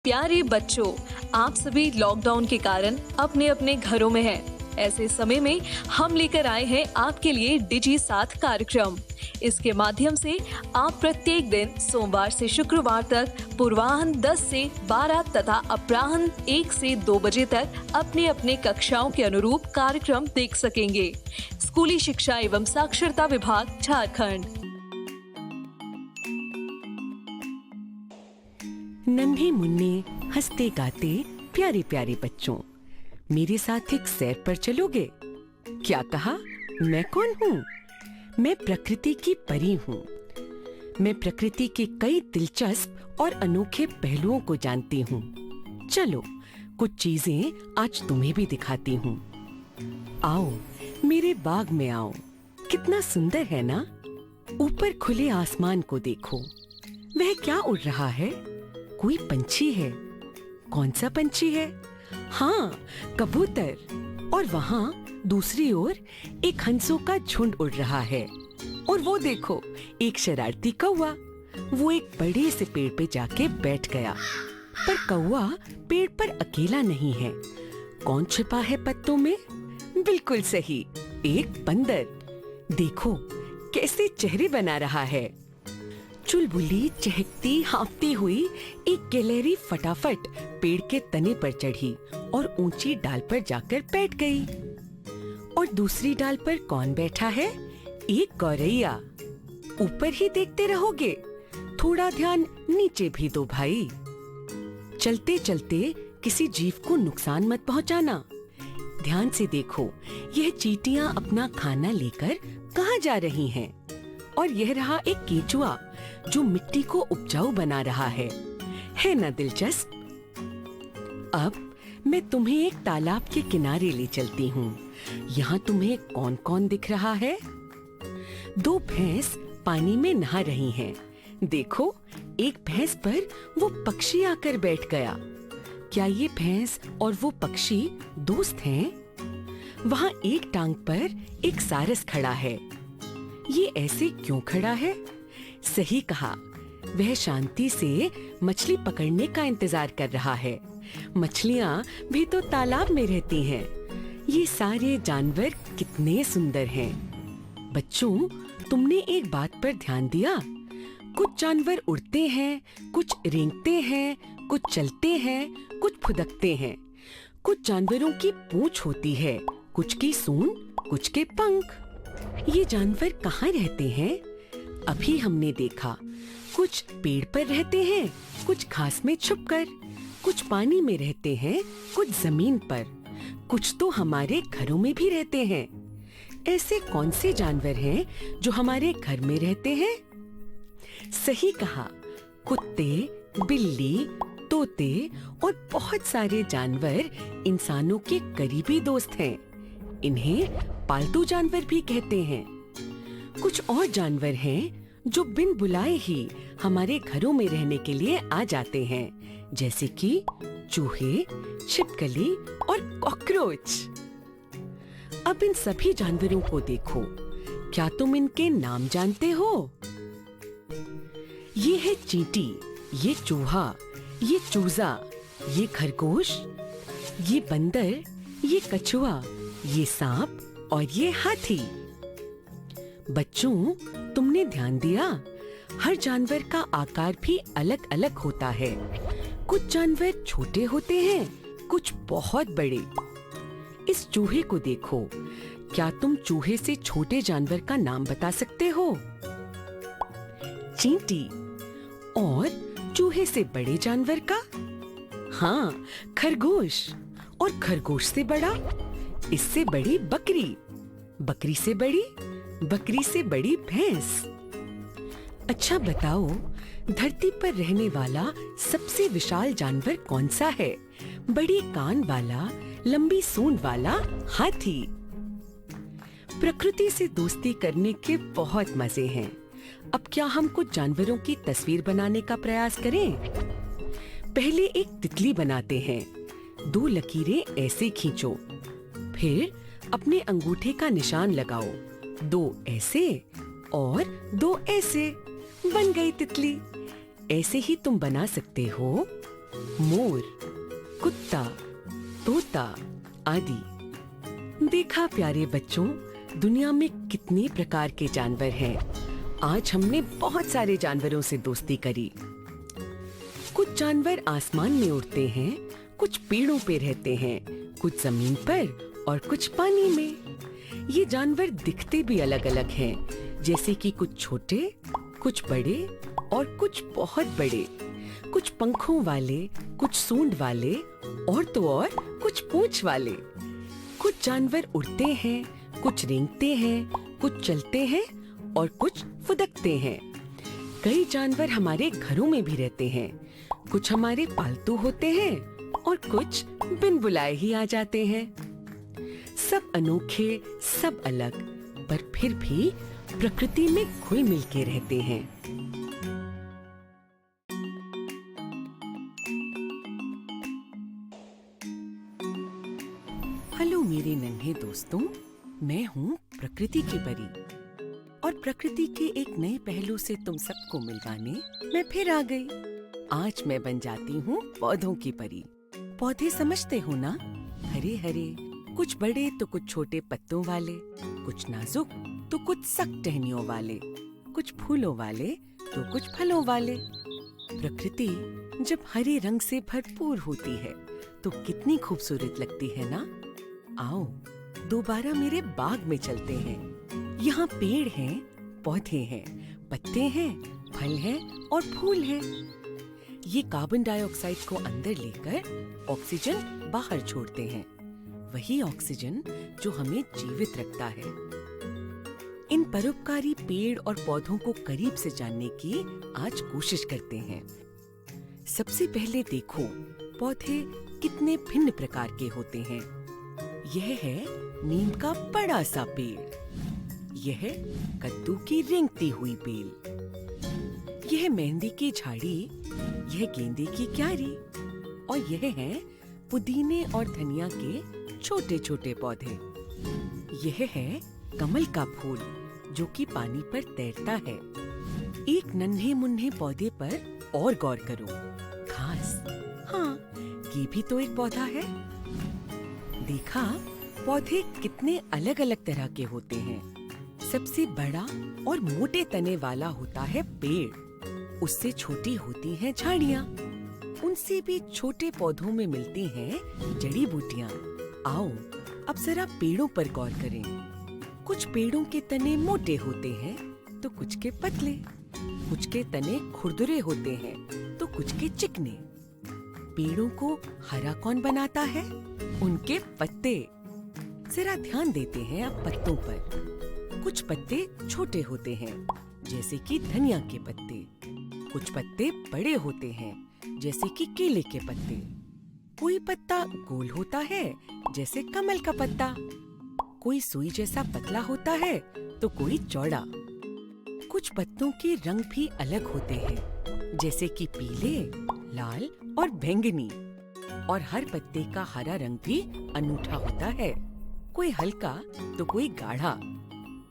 प्यारे बच्चों, आप सभी लॉकडाउन के कारण अपने अपने घरों में हैं। ऐसे समय में हम लेकर आए हैं आपके लिए डिजी साथ कार्यक्रम। इसके माध्यम से आप प्रत्येक दिन सोमवार से शुक्रवार तक पूर्वाह्न 10 से 12 तथा अपराह्न 1 से 2 बजे तक अपने अपने कक्षाओं के अनुरूप कार्यक्रम देख सकेंगे। स्कूली शिक्षा एवं साक्षरता विभाग, झारखंड। नन्हे मुन्ने हंसते गाते प्यारे प्यारे बच्चों, मेरे साथ एक सैर पर चलोगे? क्या कहा? मैं कौन हूँ? मैं प्रकृति की परी हूँ। मैं प्रकृति के कई दिलचस्प और अनोखे पहलुओं को जानती हूँ। चलो कुछ चीजें आज तुम्हें भी दिखाती हूँ। आओ मेरे बाग में आओ। कितना सुंदर है ना? ऊपर खुले आसमान को देखो। वह क्या उड़ रहा है? कोई पंछी है। कौन सा पंछी है? हाँ, कबूतर। और वहाँ दूसरी ओर एक हंसों का झुंड उड़ रहा है। और वो देखो, एक शरारती कौवा। वो एक बड़े से पेड़ पे जाके बैठ गया। पर कौवा पेड़ पर अकेला नहीं है। कौन छिपा है पत्तों में? बिल्कुल सही, एक बंदर। देखो कैसे चेहरे बना रहा है। चुलबुली चहकती हाँफती हुई एक गिलहरी फटाफट पेड़ के तने पर चढ़ी और ऊंची डाल पर जाकर बैठ गई। और दूसरी डाल पर कौन बैठा है? एक गौरैया। ऊपर ही देखते रहोगे? थोड़ा ध्यान नीचे भी दो भाई। चलते चलते किसी जीव को नुकसान मत पहुंचाना। ध्यान से देखो, यह चींटियां अपना खाना लेकर कहाँ जा रही हैं? और यह रहा एक केंचुआ जो मिट्टी को उपजाऊ बना रहा है ना दिलचस्प? अब मैं तुम्हें एक तालाब के किनारे ले चलती हूँ। यहाँ तुम्हें कौन कौन दिख रहा है? 2 भैंस पानी में नहा रही हैं। देखो, एक भैंस पर वो पक्षी आकर बैठ गया। क्या ये भैंस और वो पक्षी दोस्त हैं? वहाँ एक टांग पर एक सारस खड़ा है। ये ऐसे क्यों खड़ा है? सही कहा, वह शांति से मछली पकड़ने का इंतजार कर रहा है। मछलियाँ भी तो तालाब में रहती हैं। ये सारे जानवर कितने सुंदर हैं। बच्चों, तुमने एक बात पर ध्यान दिया? कुछ जानवर उड़ते हैं, कुछ रेंगते हैं, कुछ चलते हैं, कुछ फुदकते हैं। कुछ जानवरों की पूंछ होती है, कुछ की सूंड, कुछ के पंख। ये जानवर कहाँ रहते हैं? अभी हमने देखा, कुछ पेड़ पर रहते हैं, कुछ घास में छुपकर, कुछ पानी में रहते हैं, कुछ जमीन पर, कुछ तो हमारे घरों में भी रहते हैं। ऐसे कौन से जानवर हैं जो हमारे घर में रहते हैं? सही कहा, कुत्ते, बिल्ली, तोते और बहुत सारे जानवर इंसानों के करीबी दोस्त हैं। इन्हें पालतू जानवर भी कहते हैं। कुछ और जानवर हैं जो बिन बुलाए ही हमारे घरों में रहने के लिए आ जाते हैं, जैसे कि चूहे, छिपकली और कॉकरोच। अब इन सभी जानवरों को देखो। क्या तुम इनके नाम जानते हो? ये है चींटी, ये चूहा, ये चूजा, ये खरगोश, ये बंदर, ये कछुआ, ये सांप और ये हाथी। बच्चों, तुमने ध्यान दिया? हर जानवर का आकार भी अलग अलग होता है। कुछ जानवर छोटे होते हैं, कुछ बहुत बड़े। इस चूहे को देखो। क्या तुम चूहे से छोटे जानवर का नाम बता सकते हो? चींटी। और चूहे से बड़े जानवर का? हाँ, खरगोश। और खरगोश से बड़ा? इससे बड़ी बकरी। बकरी से बड़ी? बकरी से बड़ी भैंस। अच्छा बताओ, धरती पर रहने वाला सबसे विशाल जानवर कौन सा है? बड़ी कान वाला, लंबी सूंड वाला हाथी। प्रकृति से दोस्ती करने के बहुत मजे हैं। अब क्या हम कुछ जानवरों की तस्वीर बनाने का प्रयास करें? पहले एक तितली बनाते हैं। 2 लकीरें ऐसे खींचो, फिर अपने अंगूठे का निशान लगाओ। 2 ऐसे और 2 ऐसे। बन गई तितली। ऐसे ही तुम बना सकते हो मोर, कुत्ता, तोता आदि। देखा प्यारे बच्चों, दुनिया में कितने प्रकार के जानवर हैं। आज हमने बहुत सारे जानवरों से दोस्ती करी। कुछ जानवर आसमान में उड़ते हैं, कुछ पेड़ों पे रहते हैं, कुछ जमीन पर और कुछ पानी में। ये जानवर दिखते भी अलग अलग हैं, जैसे कि कुछ छोटे, कुछ बड़े और कुछ बहुत बड़े। कुछ पंखों वाले, कुछ सूंड वाले और तो और कुछ पूंछ वाले। कुछ जानवर उड़ते हैं, कुछ रेंगते हैं, कुछ चलते हैं और कुछ फुदकते हैं। कई जानवर हमारे घरों में भी रहते हैं। कुछ हमारे पालतू होते हैं और कुछ बिन बुलाए ही आ जाते हैं। सब अनोखे, सब अलग, पर फिर भी प्रकृति में घुल मिल के रहते हैं। हेलो मेरे नन्हे दोस्तों, मैं हूँ प्रकृति की परी और प्रकृति के एक नए पहलू से तुम सबको मिलवाने मैं फिर आ गई। आज मैं बन जाती हूँ पौधों की परी। पौधे समझते हो ना, हरे हरे, कुछ बड़े तो कुछ छोटे पत्तों वाले, कुछ नाजुक तो कुछ सख्त टहनियों वाले, कुछ फूलों वाले तो कुछ फलों वाले। प्रकृति जब हरे रंग से भरपूर होती है तो कितनी खूबसूरत लगती है ना। आओ दोबारा मेरे बाग में चलते हैं। यहाँ पेड़ हैं, पौधे हैं, पत्ते हैं, फल हैं और फूल हैं। ये कार्बन डाइऑक्साइड को अंदर लेकर ऑक्सीजन बाहर छोड़ते हैं, वही ऑक्सीजन जो हमें जीवित रखता है। इन परोपकारी पेड़ और पौधों को करीब से जानने की आज कोशिश करते हैं। सबसे पहले देखो पौधे कितने भिन्न प्रकार के होते हैं। यह है नीम का बड़ा सा पेड़, यह कद्दू की रेंगती हुई बेल, यह मेहंदी की झाड़ी, यह गेंदे की क्यारी और यह है पुदीने और धनिया के छोटे छोटे पौधे। यह है कमल का फूल जो कि पानी पर तैरता है। एक नन्हे मुन्ने पौधे पर और गौर करो, घास। हाँ, ये भी तो एक पौधा है। देखा, पौधे कितने अलग अलग तरह के होते हैं। सबसे बड़ा और मोटे तने वाला होता है पेड़, उससे छोटी होती हैं झाड़ियाँ, उनसे भी छोटे पौधों में मिलती हैं जड़ी बूटियाँ। आओ अब जरा पेड़ों पर गौर करें। कुछ पेड़ों के तने मोटे होते हैं तो कुछ के पतले, कुछ के तने खुरदुरे होते हैं तो कुछ के चिकने। पेड़ों को हरा कौन बनाता है? उनके पत्ते। जरा ध्यान देते हैं अब पत्तों पर। कुछ पत्ते छोटे होते हैं जैसे कि धनिया के पत्ते, कुछ पत्ते बड़े होते हैं जैसे कि केले के पत्ते। कोई पत्ता गोल होता है जैसे कमल का पत्ता, कोई सुई जैसा पतला होता है तो कोई चौड़ा। कुछ पत्तों के रंग भी अलग होते हैं जैसे कि पीले, लाल और बैंगनी, और हर पत्ते का हरा रंग भी अनूठा होता है, कोई हल्का तो कोई गाढ़ा।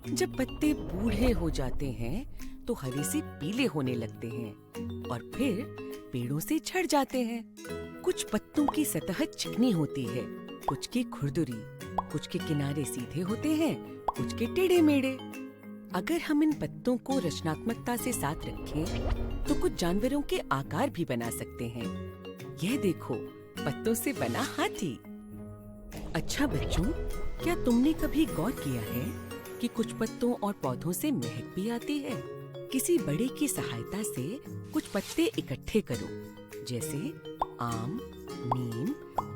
जब पत्ते बूढ़े हो जाते हैं तो हरे से पीले होने लगते हैं और फिर पेड़ों से झड़ जाते हैं। कुछ पत्तों की सतह चिकनी होती है, कुछ की खुरदुरी, कुछ के किनारे सीधे होते हैं, कुछ के टेढ़े मेढ़े। अगर हम इन पत्तों को रचनात्मकता से साथ रखें तो कुछ जानवरों के आकार भी बना सकते हैं। यह देखो, पत्तों से बना हाथी। अच्छा बच्चों, क्या तुमने कभी गौर किया है कि कुछ पत्तों और पौधों से महक भी आती है? किसी बड़े की सहायता से कुछ पत्ते इकट्ठे करो, जैसे आम, नीम,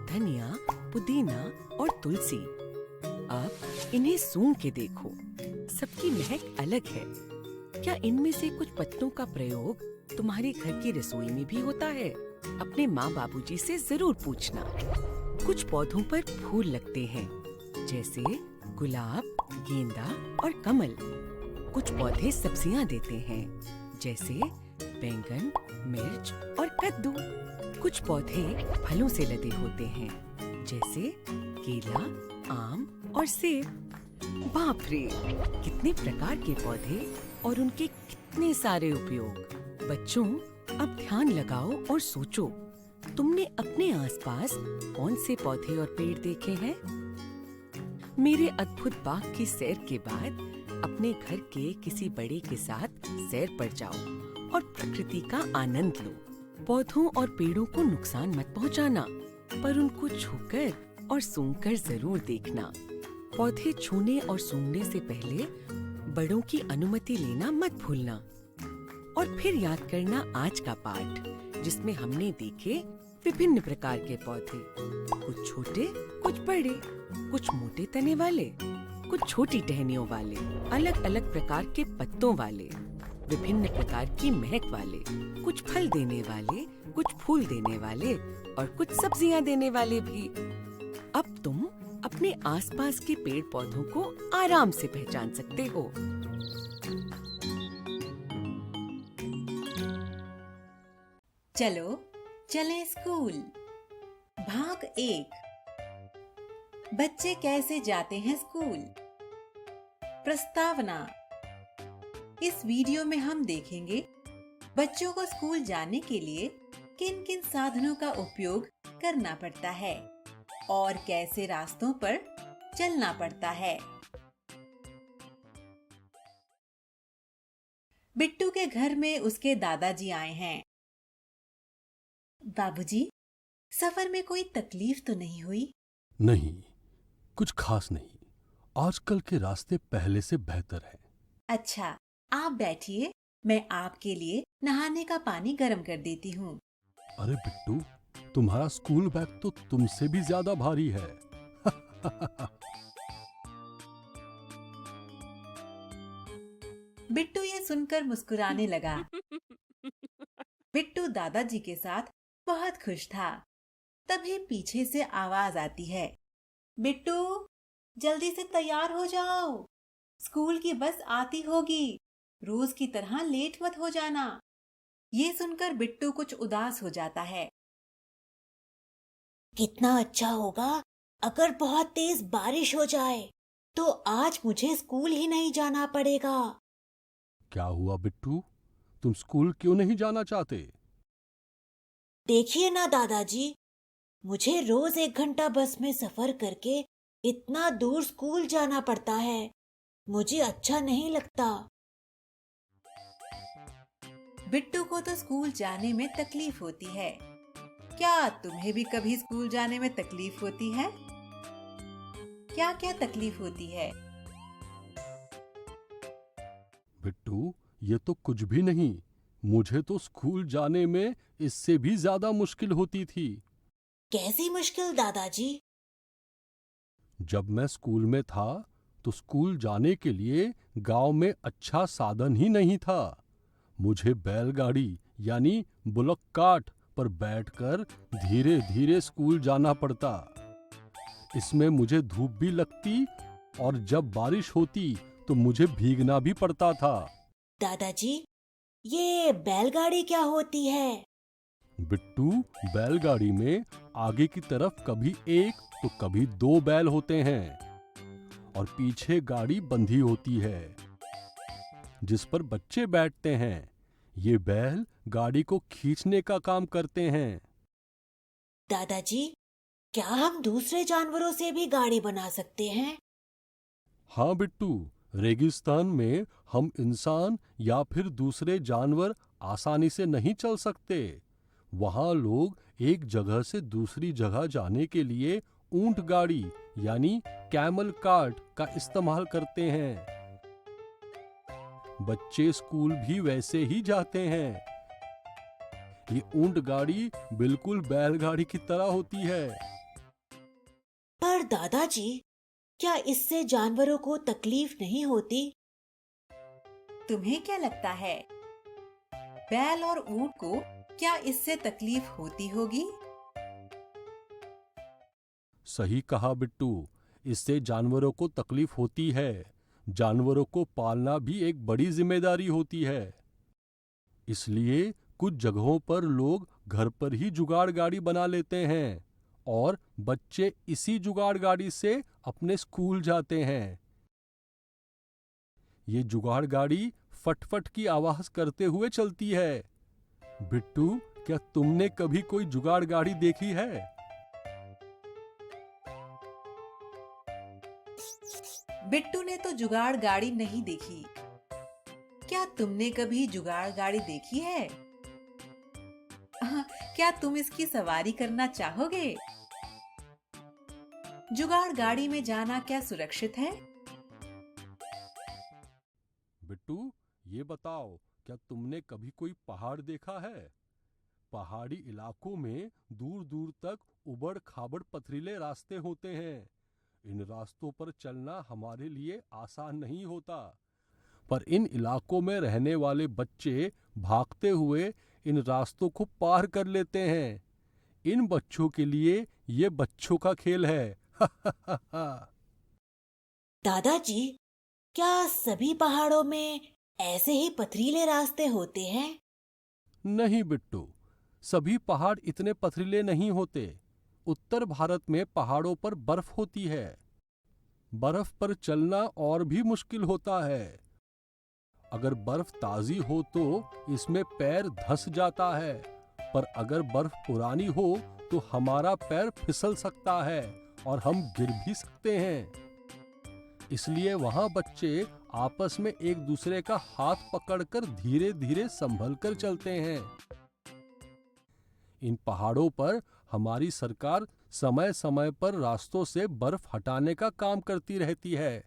धनिया, पुदीना और तुलसी। अब इन्हें सूंघ के देखो, सबकी महक अलग है। क्या इनमें से कुछ पत्तों का प्रयोग तुम्हारे घर की रसोई में भी होता है? अपने माँ बाबूजी से जरूर पूछना। कुछ पौधों पर फूल लगते हैं जैसे गुलाब, गेंदा और कमल। कुछ पौधे सब्जियां देते हैं जैसे बैंगन, मिर्च और कद्दू। कुछ पौधे फलों से लदे होते हैं जैसे केला, आम और सेब। बाप रे, कितने प्रकार के पौधे और उनके कितने सारे उपयोग। बच्चों, अब ध्यान लगाओ और सोचो, तुमने अपने आसपास कौन से पौधे और पेड़ देखे हैं? मेरे अद्भुत बाग की सैर के बाद अपने घर के किसी बड़े के साथ सैर पर जाओ और प्रकृति का आनंद लो। पौधों और पेड़ों को नुकसान मत पहुंचाना, पर उनको छूकर और सूंघकर जरूर देखना। पौधे छूने और सूंघने से पहले बड़ों की अनुमति लेना मत भूलना। और फिर याद करना आज का पाठ, जिसमें हमने देखे विभिन्न प्रकार के पौधे, कुछ छोटे, कुछ बड़े, कुछ मोटे तने वाले, कुछ छोटी टहनियों वाले, अलग अलग प्रकार के पत्तों वाले, विभिन्न प्रकार की महक वाले, कुछ फल देने वाले, कुछ फूल देने वाले और कुछ सब्जियां देने वाले भी। अब तुम अपने आसपास के पेड़ पौधों को आराम से पहचान सकते हो। चलो चलें स्कूल। भाग 1। बच्चे कैसे जाते हैं स्कूल। प्रस्तावना। इस वीडियो में हम देखेंगे बच्चों को स्कूल जाने के लिए किन किन साधनों का उपयोग करना पड़ता है और कैसे रास्तों पर चलना पड़ता है। बिट्टू के घर में उसके दादाजी आए हैं। बाबूजी, सफर में कोई तकलीफ तो नहीं हुई? नहीं, कुछ खास नहीं। आजकल के रास्ते पहले से बेहतर हैं। अच्छा, आप बैठिए, मैं आपके लिए नहाने का पानी गर्म कर देती हूँ। अरे बिट्टू, तुम्हारा स्कूल बैग तो तुमसे भी ज्यादा भारी है। बिट्टू ये सुनकर मुस्कुराने लगा। बिट्टू दादाजी के साथ बहुत खुश था। तभी पीछे से आवाज आती है, बिट्टू जल्दी से तैयार हो जाओ, स्कूल की बस आती होगी, रोज की तरह लेट मत हो जाना। ये सुनकर बिट्टू कुछ उदास हो जाता है। कितना अच्छा होगा अगर बहुत तेज बारिश हो जाए, तो आज मुझे स्कूल ही नहीं जाना पड़ेगा। क्या हुआ बिट्टू, तुम स्कूल क्यों नहीं जाना चाहते? देखिए ना दादाजी, मुझे रोज 1 घंटा बस में सफर करके इतना दूर स्कूल जाना पड़ता है। मुझे अच्छा नहीं लगता। बिट्टू को तो स्कूल जाने में तकलीफ होती है। क्या तुम्हें भी कभी स्कूल जाने में तकलीफ होती है? क्या क्या तकलीफ होती है? बिट्टू, ये तो कुछ भी नहीं। मुझे तो स्कूल जाने में इससे भी ज्यादा मुश्किल होती थी। कैसी मुश्किल दादाजी? जब मैं स्कूल में था तो स्कूल जाने के लिए गांव में अच्छा साधन ही नहीं था। मुझे बैलगाड़ी यानी बुलक कार्ट पर बैठकर धीरे धीरे स्कूल जाना पड़ता। इसमें मुझे धूप भी लगती और जब बारिश होती तो मुझे भीगना भी पड़ता था। दादाजी, ये बैलगाड़ी क्या होती है? बिट्टू, बैलगाड़ी में आगे की तरफ कभी 1 तो कभी 2 बैल होते हैं और पीछे गाड़ी बंधी होती है जिस पर बच्चे बैठते हैं। ये बैल गाड़ी को खींचने का काम करते हैं। दादाजी, क्या हम दूसरे जानवरों से भी गाड़ी बना सकते हैं? हाँ बिट्टू, रेगिस्तान में हम इंसान या फिर दूसरे जानवर आसानी से नहीं चल सकते। वहाँ लोग एक जगह से दूसरी जगह जाने के लिए ऊंट गाड़ी यानी कैमल कार्ट का इस्तेमाल करते हैं। बच्चे स्कूल भी वैसे ही जाते हैं। ये ऊंट गाड़ी बिल्कुल बैलगाड़ी की तरह होती है। पर दादाजी, क्या इससे जानवरों को तकलीफ नहीं होती? तुम्हें क्या लगता है, बैल और ऊंट को क्या इससे तकलीफ होती होगी? सही कहा बिट्टू, इससे जानवरों को तकलीफ होती है। जानवरों को पालना भी एक बड़ी जिम्मेदारी होती है। इसलिए कुछ जगहों पर लोग घर पर ही जुगाड़ गाड़ी बना लेते हैं और बच्चे इसी जुगाड़ गाड़ी से अपने स्कूल जाते हैं। ये जुगाड़ गाड़ी फटफट की आवाज करते हुए चलती है। बिट्टू, क्या तुमने कभी कोई जुगाड़ गाड़ी देखी है? बिट्टू ने तो जुगाड़ गाड़ी नहीं देखी। क्या तुमने कभी जुगाड़ गाड़ी देखी है? क्या तुम इसकी सवारी करना चाहोगे? जुगाड़ गाड़ी में जाना क्या सुरक्षित है? बिट्टू, ये बताओ, क्या तुमने कभी कोई पहाड़ देखा है? पहाड़ी इलाकों में दूर दूर तक उबड़ खाबड़ पथरीले रास्ते होते हैं। इन रास्तों पर चलना हमारे लिए आसान नहीं होता, पर इन इलाकों में रहने वाले बच्चे भागते हुए इन रास्तों को पार कर लेते हैं। इन बच्चों के लिए ये बच्चों का खेल है। दादाजी, क्या सभी पहाड़ों में ऐसे ही पथरीले रास्ते होते हैं? नहीं बिट्टू, सभी पहाड़ इतने पथरीले नहीं होते। उत्तर भारत में पहाड़ों पर बर्फ होती है। बर्फ पर चलना और भी मुश्किल होता है। अगर बर्फ ताजी हो तो इसमें पैर धंस जाता है, पर अगर बर्फ पुरानी हो तो हमारा पैर फिसल सकता है और हम गिर भी सकते हैं। इसलिए वहां बच्चे आपस में एक दूसरे का हाथ पकड़कर धीरे धीरे संभल कर चलते हैं। इन पहाड़ों पर हमारी सरकार समय समय पर रास्तों से बर्फ हटाने का काम करती रहती है,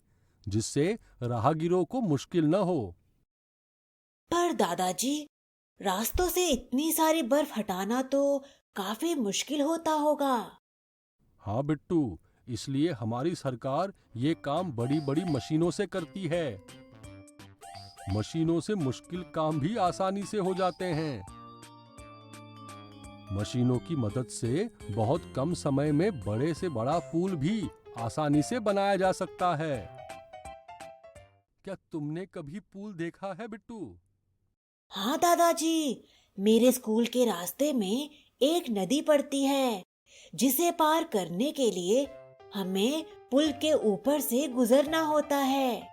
जिससे राहगीरों को मुश्किल न हो। पर दादाजी, रास्तों से इतनी सारी बर्फ हटाना तो काफी मुश्किल होता होगा। हाँ बिट्टू, इसलिए हमारी सरकार ये काम बड़ी बड़ी मशीनों से करती है। मशीनों से मुश्किल काम भी आसानी से हो जाते हैं। मशीनों की मदद से बहुत कम समय में बड़े से बड़ा पुल भी आसानी से बनाया जा सकता है। क्या तुमने कभी पुल देखा है बिट्टू? हाँ दादाजी, मेरे स्कूल के रास्ते में एक नदी पड़ती है, जिसे पार करने के लिए हमें पुल के ऊपर से गुजरना होता है।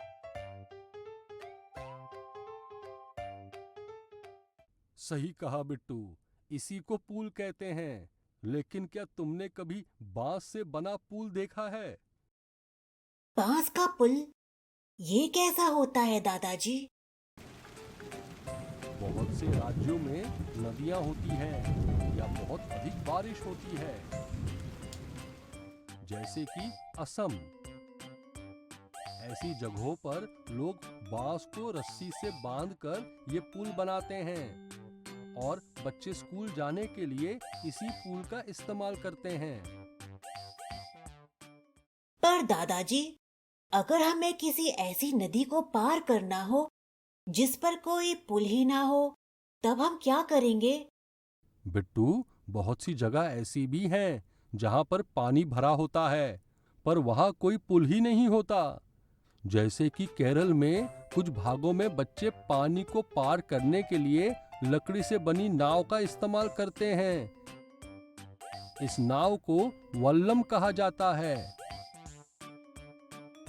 सही कहा बिट्टू, इसी को पुल कहते हैं। लेकिन क्या तुमने कभी बांस से बना पुल देखा है? बांस का पुल? ये कैसा होता है दादाजी? बहुत से राज्यों में नदियां होती हैं या बहुत अधिक बारिश होती है, जैसे कि असम। ऐसी जगहों पर लोग बांस को रस्सी से बांधकर ये पुल बनाते हैं और बच्चे स्कूल जाने के लिए इसी पुल का इस्तेमाल करते हैं। पर दादाजी, अगर हमें किसी ऐसी नदी को पार करना हो जिस पर कोई पुल ही ना हो, तब हम क्या करेंगे? बिट्टू, बहुत सी जगह ऐसी भी हैं जहां पर पानी भरा होता है, पर वहां कोई पुल ही नहीं होता। जैसे कि केरल में कुछ भागों में बच्चे पानी को पार करने के लिए लकड़ी से बनी नाव का इस्तेमाल करते हैं। इस नाव को वल्लम कहा जाता है।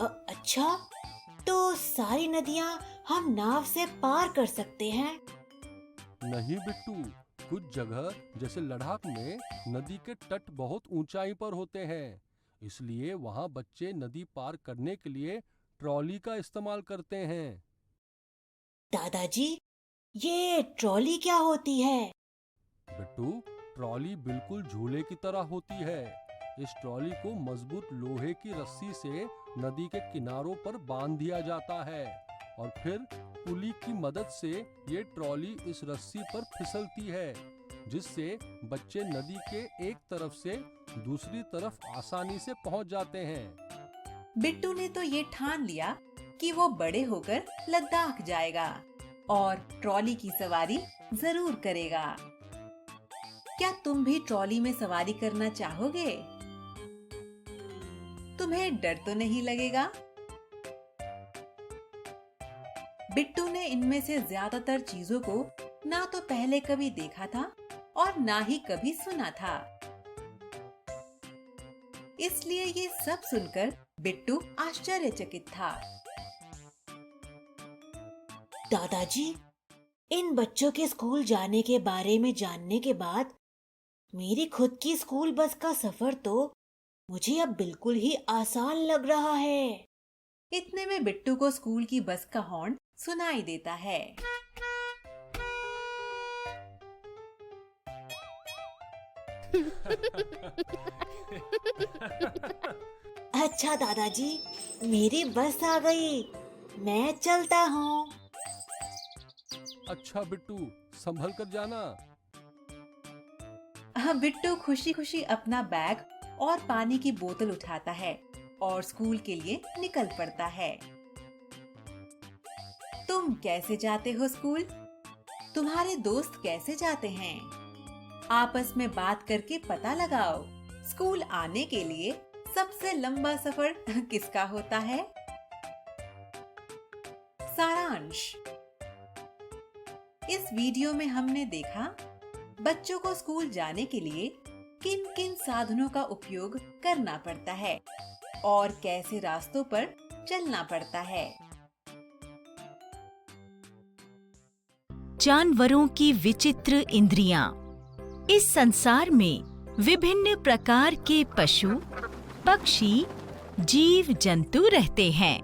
अच्छा, तो सारी नदियां हम नाव से पार कर सकते हैं? नहीं बिट्टू, कुछ जगह जैसे लद्दाख में नदी के तट बहुत ऊंचाई पर होते हैं, इसलिए वहां बच्चे नदी पार करने के लिए ट्रॉली का इस्तेमाल करते हैं। दादाजी, ये ट्रॉली क्या होती है? बिट्टू, ट्रॉली बिल्कुल झूले की तरह होती है। इस ट्रॉली को मजबूत लोहे की रस्सी से नदी के किनारों पर बांध दिया जाता है और फिर पुली की मदद से ये ट्रॉली इस रस्सी पर फिसलती है, जिससे बच्चे नदी के एक तरफ से दूसरी तरफ आसानी से पहुंच जाते हैं। बिट्टू ने तो ये ठान लिया कि वो बड़े होकर लद्दाख जाएगा और ट्रॉली की सवारी जरूर करेगा। क्या तुम भी ट्रॉली में सवारी करना चाहोगे? तुम्हें डर तो नहीं लगेगा? बिट्टू ने इनमें से ज्यादातर चीजों को ना तो पहले कभी देखा था और ना ही कभी सुना था, इसलिए ये सब सुनकर बिट्टू आश्चर्यचकित था। दादाजी, इन बच्चों के स्कूल जाने के बारे में जानने के बाद मेरी खुद की स्कूल बस का सफर तो मुझे अब बिल्कुल ही आसान लग रहा है। इतने में बिट्टू को स्कूल की बस का हॉर्न सुनाई देता है। अच्छा दादाजी, मेरी बस आ गई, मैं चलता हूँ। अच्छा बिट्टू, संभल कर जाना। बिट्टू खुशी खुशी अपना बैग और पानी की बोतल उठाता है और स्कूल के लिए निकल पड़ता है। तुम कैसे जाते हो स्कूल? तुम्हारे दोस्त कैसे जाते हैं? आपस में बात करके पता लगाओ, स्कूल आने के लिए सबसे लंबा सफर किसका होता है? सारांश। इस वीडियो में हमने देखा बच्चों को स्कूल जाने के लिए किन किन साधनों का उपयोग करना पड़ता है और कैसे रास्तों पर चलना पड़ता है। जानवरों की विचित्र इंद्रियां। इस संसार में विभिन्न प्रकार के पशु, पक्षी, जीव जंतु रहते हैं।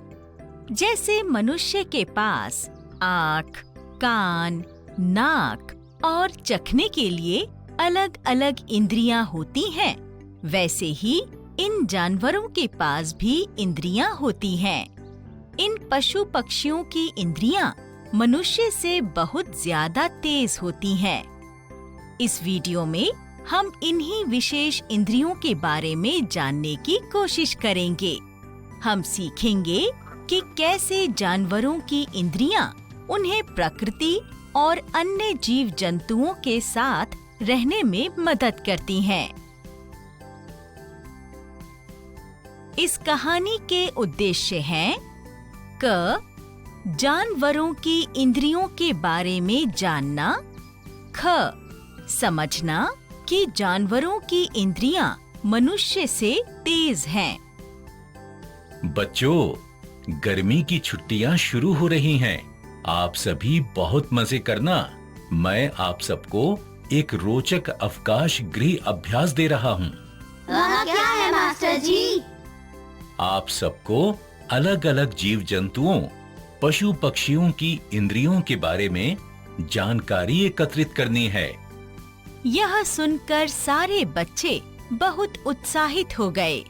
जैसे मनुष्य के पास आँख, कान, नाक और चखने के लिए अलग अलग इंद्रियां होती हैं, वैसे ही इन जानवरों के पास भी इंद्रियां होती हैं। इन पशु पक्षियों की इंद्रियां मनुष्य से बहुत ज्यादा तेज होती हैं। इस वीडियो में हम इन्हीं विशेष इंद्रियों के बारे में जानने की कोशिश करेंगे। हम सीखेंगे कि कैसे जानवरों की इंद्रियां उन्हें प्रकृति और अन्य जीव जंतुओं के साथ रहने में मदद करती हैं। इस कहानी के उद्देश्य हैं: क. जानवरों की इंद्रियों के बारे में जानना। ख. समझना कि जानवरों की इंद्रियां मनुष्य से तेज हैं। बच्चों, गर्मी की छुट्टियां शुरू हो रही हैं। आप सभी बहुत मजे करना। मैं आप सबको एक रोचक अवकाश गृह अभ्यास दे रहा हूँ। वहाँ क्या है मास्टर जी? आप सबको अलग अलग जीव जंतुओं, पशु पक्षियों की इंद्रियों के बारे में जानकारी एकत्रित करनी है। यह सुनकर सारे बच्चे बहुत उत्साहित हो गए।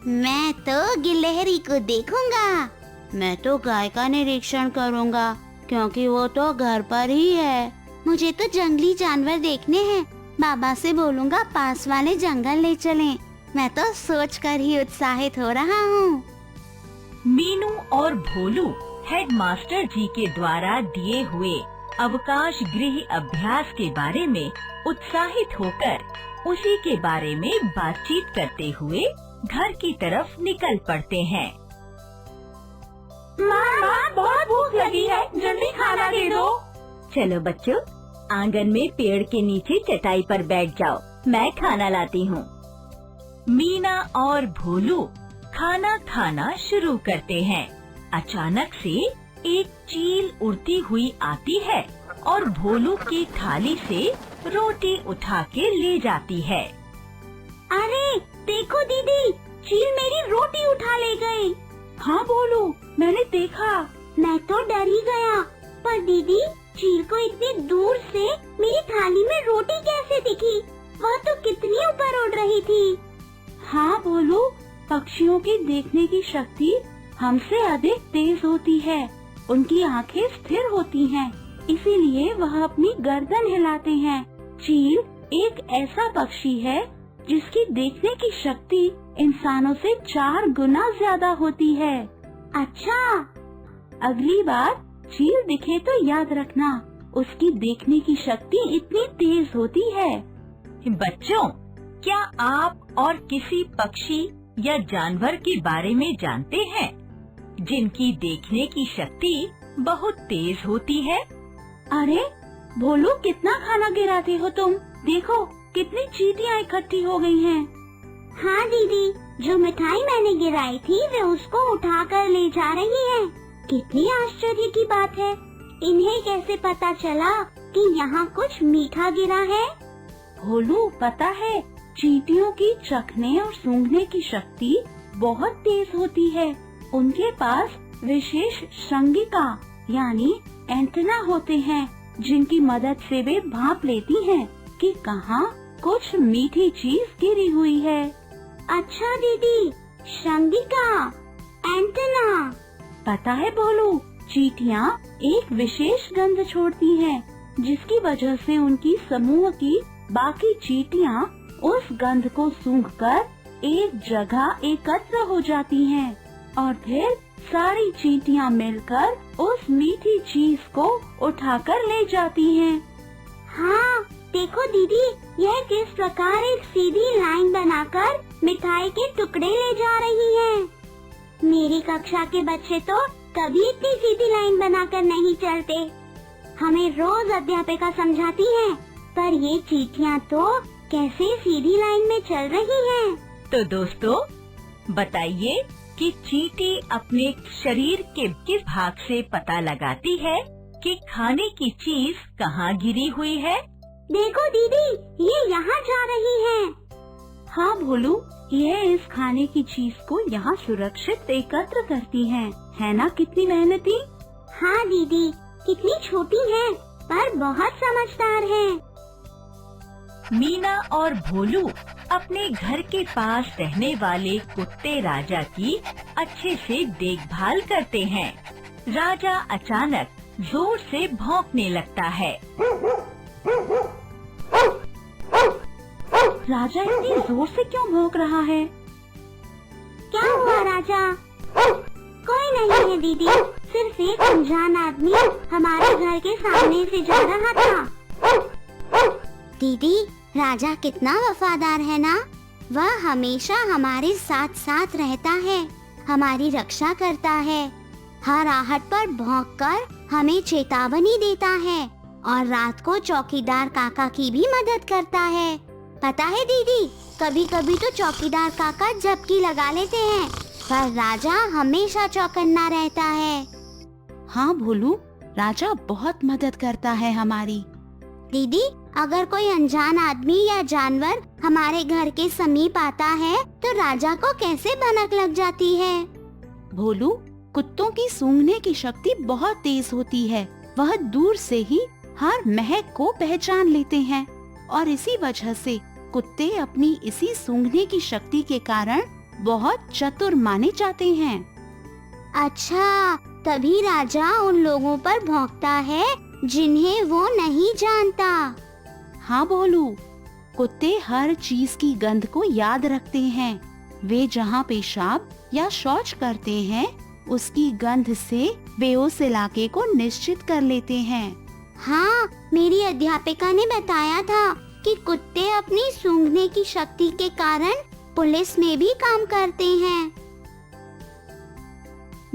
मैं तो गिलहरी को देखूंगा। मैं तो गाय का निरीक्षण करूंगा, क्योंकि वो तो घर पर ही है। मुझे तो जंगली जानवर देखने हैं। बाबा से बोलूंगा पास वाले जंगल ले चलें। मैं तो सोचकर ही उत्साहित हो रहा हूँ। मीनू और भोलू हेडमास्टर जी के द्वारा दिए हुए अवकाश गृह अभ्यास के बारे में उत्साहित होकर उसी के बारे में बातचीत करते हुए घर की तरफ निकल पड़ते हैं। माँ, बहुत भूख लगी है, जल्दी खाना दे दो। चलो बच्चों, आंगन में पेड़ के नीचे चटाई पर बैठ जाओ, मैं खाना लाती हूँ। मीना और भोलू खाना खाना शुरू करते हैं। अचानक से एक चील उड़ती हुई आती है और भोलू की थाली से रोटी उठा के ले जाती है। अरे देखो दीदी, चील मेरी रोटी उठा ले गई। हाँ भोलू, मैंने देखा। मैं तो डर ही गया, पर दीदी, चील को इतनी दूर से मेरी थाली में रोटी कैसे दिखी? वह तो कितनी ऊपर उड़ रही थी। हाँ भोलू, पक्षियों की देखने की शक्ति हमसे अधिक तेज होती है। उनकी आंखें स्थिर होती हैं, इसीलिए वह अपनी गर्दन हिलाते हैं। चील एक ऐसा पक्षी है जिसकी देखने की शक्ति इंसानों से 4 गुना ज्यादा होती है। अच्छा, अगली बार चील दिखे तो याद रखना, उसकी देखने की शक्ति इतनी तेज होती है। बच्चों, क्या आप और किसी पक्षी या जानवर के बारे में जानते हैं जिनकी देखने की शक्ति बहुत तेज होती है? अरे भोलू, कितना खाना गिराते हो तुम। देखो कितनी चींटियां इकट्ठी हो गई हैं। हाँ दीदी, जो मिठाई मैंने गिराई थी वे उसको उठा कर ले जा रही है। कितनी आश्चर्य की बात है, इन्हें कैसे पता चला कि यहाँ कुछ मीठा गिरा है? भोलू, पता है चींटियों की चखने और सूंघने की शक्ति बहुत तेज होती है। उनके पास विशेष श्रृंगिका यानी एंटेना होते हैं, जिनकी मदद से वे भांप लेती हैं कि कहाँ कुछ मीठी चीज गिरी हुई है। अच्छा दीदी, श्रृंगिका, एंटेना। पता है भोलू, चींटियाँ एक विशेष गंध छोड़ती हैं, जिसकी वजह से उनकी समूह की बाकी चींटियाँ उस गंध को सूंघकर एक जगह एकत्र हो जाती हैं और फिर सारी चींटियाँ मिलकर उस मीठी चीज को उठाकर ले जाती हैं। हाँ, देखो दीदी, यह किस प्रकार एक सीधी लाइन बनाकर मिठाई के टुकड़े ले जा रही हैं। मेरी कक्षा के बच्चे तो कभी इतनी सीधी लाइन बनाकर नहीं चलते। हमें रोज अध्यापिका समझाती है, पर ये चींटियाँ तो कैसे सीधी लाइन में चल रही हैं। तो दोस्तों, बताइए कि चींटी अपने शरीर के किस भाग से पता लगाती है कि खाने की चीज कहाँ गिरी हुई है? देखो दीदी, ये यहाँ जा रही है। हाँ भोलू, ये इस खाने की चीज को यहाँ सुरक्षित एकत्र करती हैं, है ना? कितनी मेहनती। हाँ दीदी, कितनी छोटी है पर बहुत समझदार है। मीना और भोलू अपने घर के पास रहने वाले कुत्ते राजा की अच्छे से देखभाल करते हैं। राजा अचानक जोर से भौंकने लगता है। राजा इतनी जोर से क्यों भौंक रहा है? क्या हुआ राजा? कोई नहीं है दीदी, सिर्फ एक अनजान आदमी हमारे घर के सामने से जा रहा था। दीदी, राजा कितना वफादार है ना। वह हमेशा हमारे साथ साथ रहता है, हमारी रक्षा करता है, हर आहट पर भौंककर हमें चेतावनी देता है और रात को चौकीदार काका की भी मदद करता है। पता है दीदी, कभी कभी तो चौकीदार काका झपकी लगा लेते हैं, पर राजा हमेशा चौकन्ना रहता है। हाँ भोलू, राजा बहुत मदद करता है हमारी। दीदी, अगर कोई अनजान आदमी या जानवर हमारे घर के समीप आता है तो राजा को कैसे भनक लग जाती है? भोलू, कुत्तों की सूंघने की शक्ति बहुत तेज होती है। वह दूर से ही हर महक को पहचान लेते हैं और इसी वजह से कुत्ते अपनी इसी सूंघने की शक्ति के कारण बहुत चतुर माने जाते हैं। अच्छा, तभी राजा उन लोगों पर भौंकता है जिन्हें वो नहीं जानता। हाँ भोलू, कुत्ते हर चीज की गंध को याद रखते हैं। वे जहाँ पेशाब या शौच करते हैं, उसकी गंध से वे उस इलाके को निश्चित कर लेते हैं। हाँ, मेरी अध्यापिका ने बताया था कि कुत्ते अपनी सूंघने की शक्ति के कारण पुलिस में भी काम करते हैं।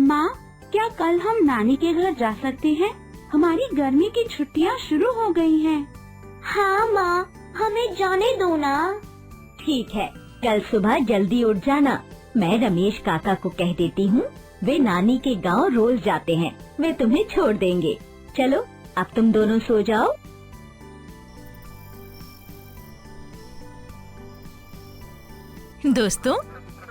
माँ, क्या कल हम नानी के घर जा सकते हैं? हमारी गर्मी की छुट्टियाँ शुरू हो गई हैं। हाँ माँ, हमें जाने दो ना। ठीक है, कल सुबह जल्दी उठ जाना। मैं रमेश काका को कह देती हूँ, वे नानी के गांव रोज जाते हैं, वे तुम्हें छोड़ देंगे। चलो, अब तुम दोनों सो जाओ। दोस्तों,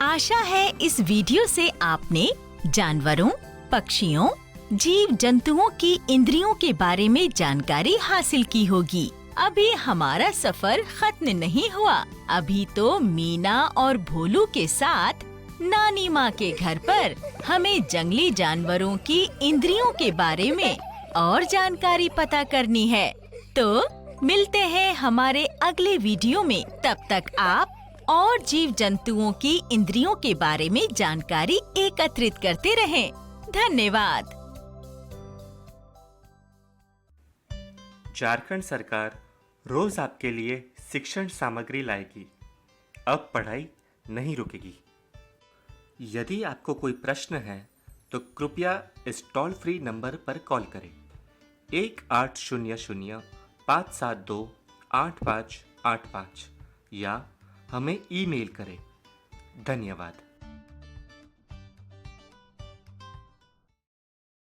आशा है इस वीडियो से आपने जानवरों, पक्षियों, जीव जंतुओं की इंद्रियों के बारे में जानकारी हासिल की होगी। अभी हमारा सफर खत्म नहीं हुआ। अभी तो मीना और भोलू के साथ नानी माँ के घर पर हमें जंगली जानवरों की इंद्रियों के बारे में और जानकारी पता करनी है। तो मिलते हैं हमारे अगले वीडियो में। तब तक आप और जीव जंतुओं की इंद्रियों के बारे में जानकारी एकत्रित करते रहें। धन्यवाद। झारखंड सरकार रोज आपके लिए शिक्षण सामग्री लाएगी। अब पढ़ाई नहीं रुकेगी। यदि आपको कोई प्रश्न है तो कृपया इस टोल फ्री नंबर पर कॉल करें 1800-572-8585 या हमें ईमेल करें। धन्यवाद।